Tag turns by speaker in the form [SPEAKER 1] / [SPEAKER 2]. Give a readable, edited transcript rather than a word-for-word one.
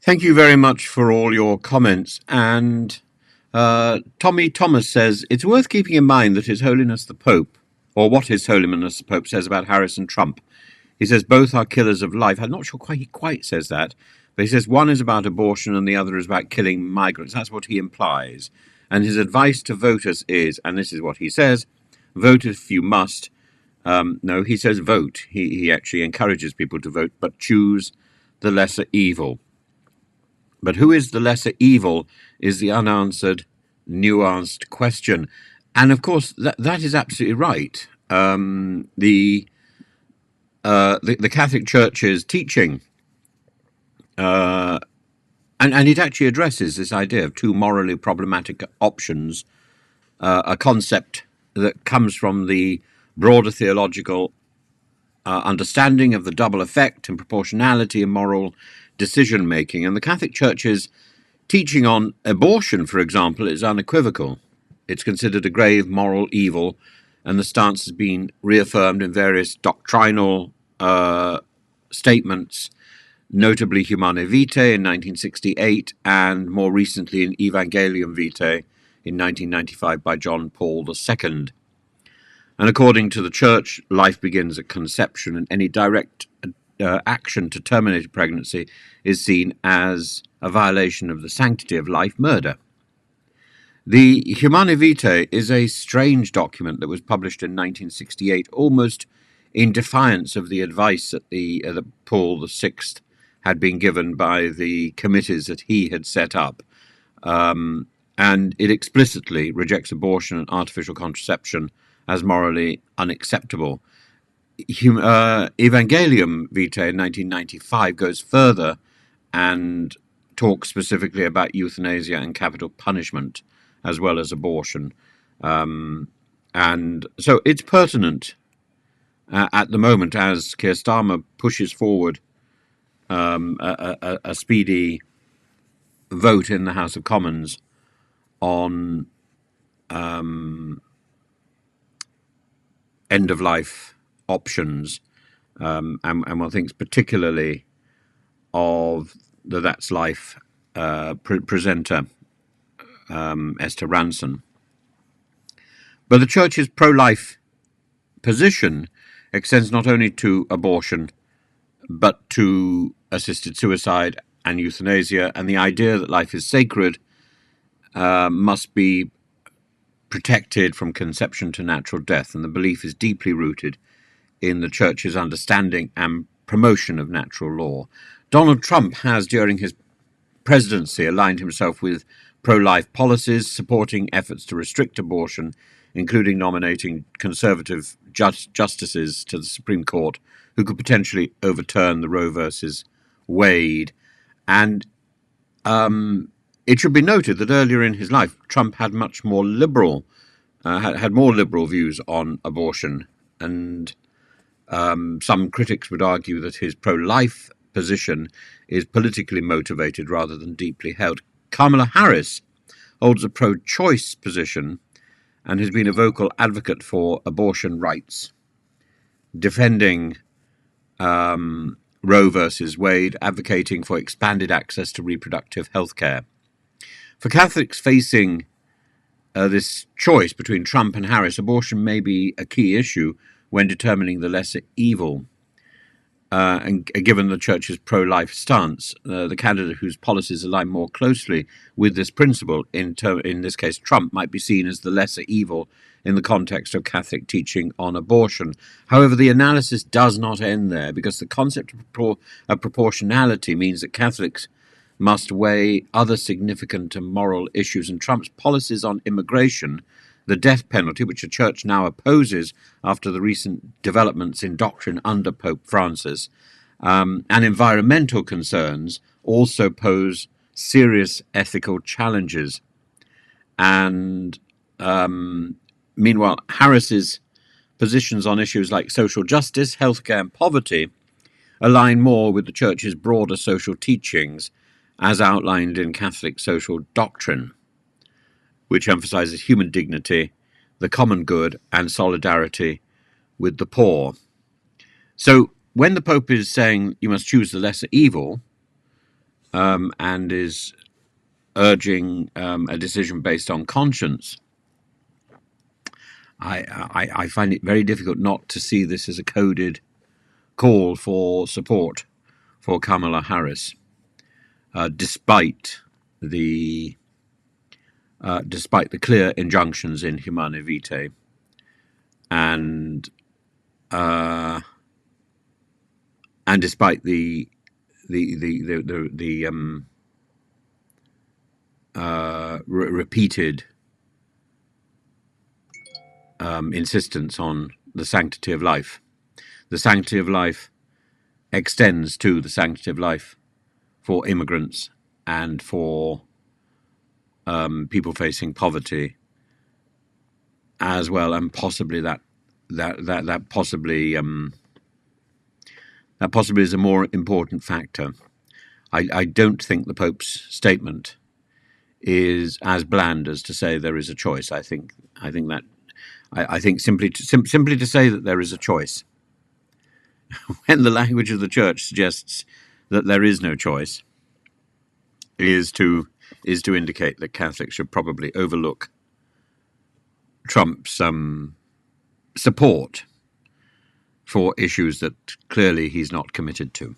[SPEAKER 1] Thank you very much for all your comments. And Tommy Thomas says, it's worth keeping in mind that His Holiness the Pope, or what His Holiness the Pope says about Harris and Trump. He says both are killers of life. I'm not sure he quite says that, but he says one is about abortion and the other is about killing migrants. That's what he implies. And his advice to voters is, and this is what he says, vote if you must. No, he says vote. He actually encourages people to vote, but choose the lesser evil. But who is the lesser evil is the unanswered, nuanced question. And of course, that is absolutely right. The Catholic Church's teaching, and it actually addresses this idea of two morally problematic options, a concept that comes from the broader theological understanding of the double effect and proportionality in moral decision-making. And the Catholic Church's teaching on abortion, for example, is unequivocal. It's considered a grave moral evil, and the stance has been reaffirmed in various doctrinal statements, notably Humanae Vitae in 1968, and more recently in Evangelium Vitae in 1995 by John Paul II. And according to the Church, life begins at conception, and any direct action to terminate a pregnancy is seen as a violation of the sanctity of life, murder. The Humanae Vitae is a strange document that was published in 1968, almost in defiance of the advice that Paul VI had been given by the committees that he had set up. And it explicitly rejects abortion and artificial contraception as morally unacceptable. Evangelium Vitae in 1995 goes further and talks specifically about euthanasia and capital punishment, as well as abortion. And so it's pertinent at the moment as Keir Starmer pushes forward a speedy vote in the House of Commons on end-of-life options, and one thinks particularly of the That's Life presenter, Esther Ranson. But the Church's pro-life position extends not only to abortion, but to assisted suicide and euthanasia, and the idea that life is sacred must be protected from conception to natural death, and the belief is deeply rooted in the Church's understanding and promotion of natural law. Donald Trump has, during his presidency, aligned himself with pro-life policies, supporting efforts to restrict abortion, including nominating conservative justices to the Supreme Court who could potentially overturn the Roe versus Wade. And it should be noted that earlier in his life, Trump had much more liberal, had more liberal views on abortion, and some critics would argue that his pro-life position is politically motivated rather than deeply held. Kamala Harris holds a pro-choice position and has been a vocal advocate for abortion rights, defending Roe versus Wade, advocating for expanded access to reproductive health care. For Catholics facing this choice between Trump and Harris, abortion may be a key issue when determining the lesser evil. And given the Church's pro-life stance, the candidate whose policies align more closely with this principle, in this case Trump, might be seen as the lesser evil in the context of Catholic teaching on abortion. However, the analysis does not end there, because the concept of proportionality means that Catholics must weigh other significant and moral issues, and Trump's policies on immigration, the death penalty, which the Church now opposes after the recent developments in doctrine under Pope Francis, and environmental concerns also pose serious ethical challenges. And meanwhile, Harris's positions on issues like social justice, healthcare, and poverty align more with the Church's broader social teachings, as outlined in Catholic social doctrine, which emphasizes human dignity, the common good, and solidarity with the poor. So when the Pope is saying you must choose the lesser evil, and is urging a decision based on conscience, I find it very difficult not to see this as a coded call for support for Kamala Harris, despite the clear injunctions in Humane Vitae, and despite the repeated insistence on the sanctity of life. The sanctity of life extends to the sanctity of life for immigrants and for people facing poverty as well, and possibly that possibly is a more important factor. I don't think the Pope's statement is as bland as to say there is a choice. I think simply to say that there is a choice, when the language of the Church suggests that there is no choice, is to indicate that Catholics should probably overlook Trump's support for issues that clearly he's not committed to.